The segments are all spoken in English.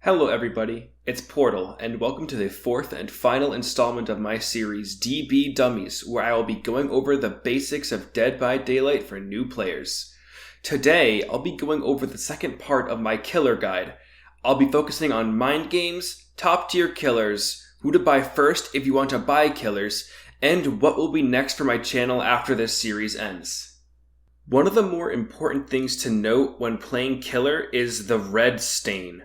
Hello everybody, it's Portal, and welcome to the fourth and final installment of my series DBDummies, where I will be going over the basics of Dead by Daylight for new players. Today, I'll be going over the second part of my killer guide. I'll be focusing on mind games, top tier killers, who to buy first if you want to buy killers, and what will be next for my channel after this series ends. One of the more important things to note when playing killer is the red stain.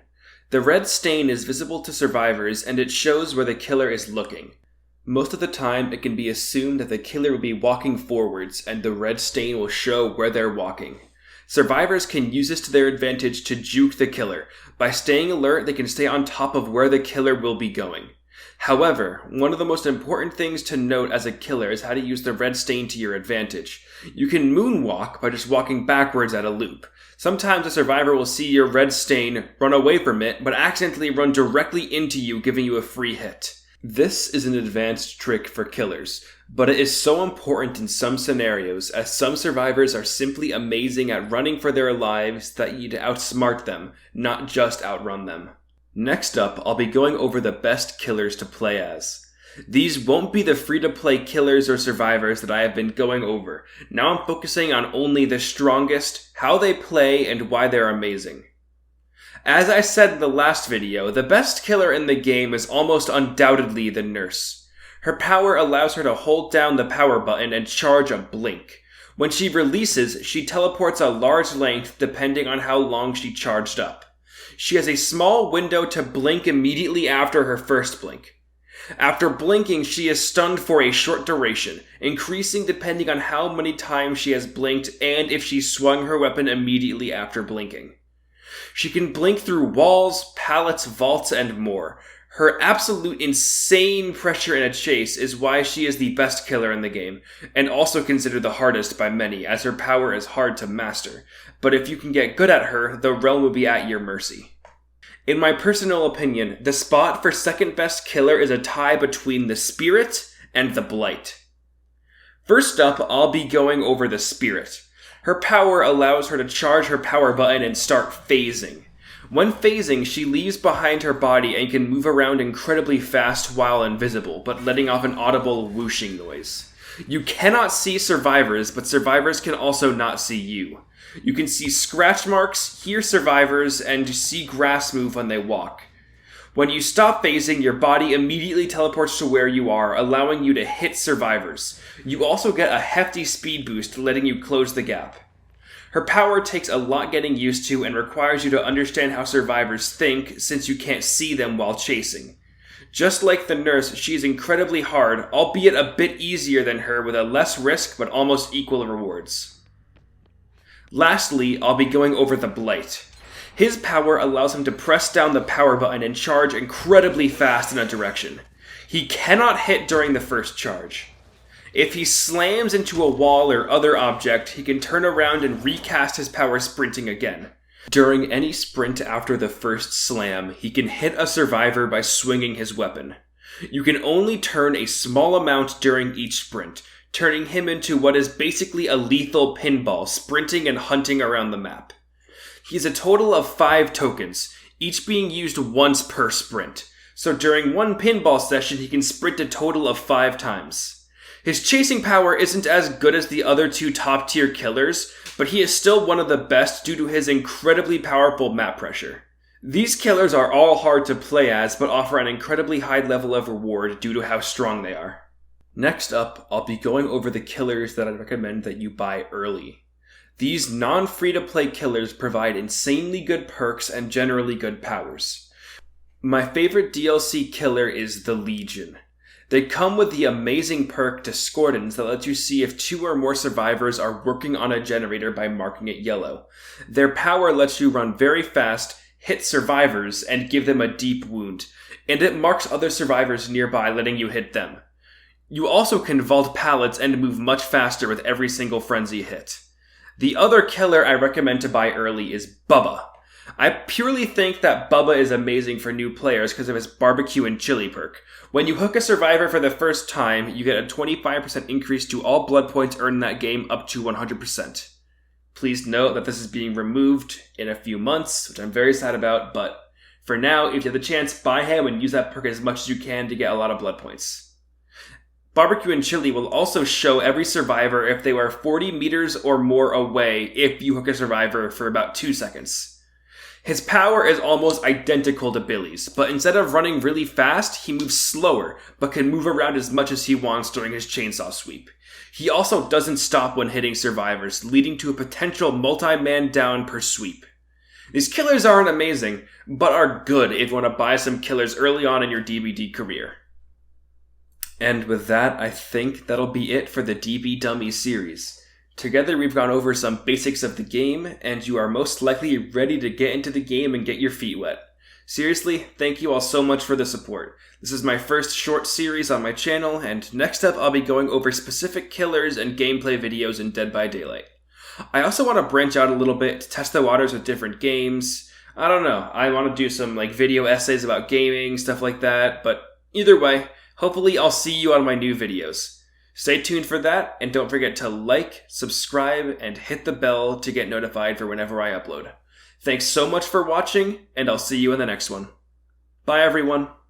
The red stain is visible to survivors and it shows where the killer is looking. Most of the time it can be assumed that the killer will be walking forwards and the red stain will show where they're walking. Survivors can use this to their advantage to juke the killer. By staying alert, they can stay on top of where the killer will be going. However, one of the most important things to note as a killer is how to use the red stain to your advantage. You can moonwalk by just walking backwards at a loop. Sometimes a survivor will see your red stain, run away from it, but accidentally run directly into you, giving you a free hit. This is an advanced trick for killers, but it is so important in some scenarios, as some survivors are simply amazing at running for their lives that you need to outsmart them, not just outrun them. Next up, I'll be going over the best killers to play as. These won't be the free-to-play killers or survivors that I have been going over. Now I'm focusing on only the strongest, how they play, and why they're amazing. As I said in the last video, the best killer in the game is almost undoubtedly the nurse. Her power allows her to hold down the power button and charge a blink. When she releases, she teleports a large length depending on how long she charged up. She has a small window to blink immediately after her first blink. After blinking, she is stunned for a short duration, increasing depending on how many times she has blinked and if she swung her weapon immediately after blinking. She can blink through walls, pallets, vaults, and more. Her absolute insane pressure in a chase is why she is the best killer in the game, and also considered the hardest by many, as her power is hard to master. But if you can get good at her, the realm will be at your mercy. In my personal opinion, the spot for second best killer is a tie between the Spirit and the Blight. First up, I'll be going over the Spirit. Her power allows her to charge her power button and start phasing. When phasing, she leaves behind her body and can move around incredibly fast while invisible, but letting off an audible whooshing noise. You cannot see survivors, but survivors can also not see you. You can see scratch marks, hear survivors, and see grass move when they walk. When you stop phasing, your body immediately teleports to where you are, allowing you to hit survivors. You also get a hefty speed boost, letting you close the gap. Her power takes a lot getting used to and requires you to understand how survivors think, since you can't see them while chasing. Just like the nurse, she is incredibly hard, albeit a bit easier than her with a less risk but almost equal rewards. Lastly, I'll be going over the Blight. His power allows him to press down the power button and charge incredibly fast in a direction. He cannot hit during the first charge. If he slams into a wall or other object, he can turn around and recast his power sprinting again. During any sprint after the first slam, he can hit a survivor by swinging his weapon. You can only turn a small amount during each sprint, turning him into what is basically a lethal pinball, sprinting and hunting around the map. He has a total of 5 tokens, each being used once per sprint. So during one pinball session, he can sprint a total of 5 times. His chasing power isn't as good as the other 2 top tier killers, but he is still one of the best due to his incredibly powerful map pressure. These killers are all hard to play as, but offer an incredibly high level of reward due to how strong they are. Next up, I'll be going over the killers that I recommend that you buy early. These non-free-to-play killers provide insanely good perks and generally good powers. My favorite DLC killer is the Legion. They come with the amazing perk Discordance that lets you see if 2 or more survivors are working on a generator by marking it yellow. Their power lets you run very fast, hit survivors, and give them a deep wound, and it marks other survivors nearby, letting you hit them. You also can vault pallets and move much faster with every single frenzy hit. The other killer I recommend to buy early is Bubba. I purely think that Bubba is amazing for new players because of his barbecue and chili perk. When you hook a survivor for the first time, you get a 25% increase to all blood points earned in that game up to 100%. Please note that this is being removed in a few months, which I'm very sad about, but For now, if you have the chance, buy him and use that perk as much as you can to get a lot of blood points. Barbecue and Chili will also show every survivor if they were 40 meters or more away if you hook a survivor for about 2 seconds. His power is almost identical to Billy's, but instead of running really fast, he moves slower, but can move around as much as he wants during his chainsaw sweep. He also doesn't stop when hitting survivors, leading to a potential multi-man down per sweep. These killers aren't amazing, but are good if you want to buy some killers early on in your DBD career. And with that, I think that'll be it for the DBDummies series. Together we've gone over some basics of the game, and you are most likely ready to get into the game and get your feet wet. Seriously, thank you all so much for the support. This is my first short series on my channel, and next up I'll be going over specific killers and gameplay videos in Dead by Daylight. I also want to branch out a little bit to test the waters with different games. I don't know, I want to do some video essays about gaming, stuff like that, but either way, hopefully I'll see you on my new videos. Stay tuned for that, and don't forget to like, subscribe, and hit the bell to get notified for whenever I upload. Thanks so much for watching, and I'll see you in the next one. Bye everyone!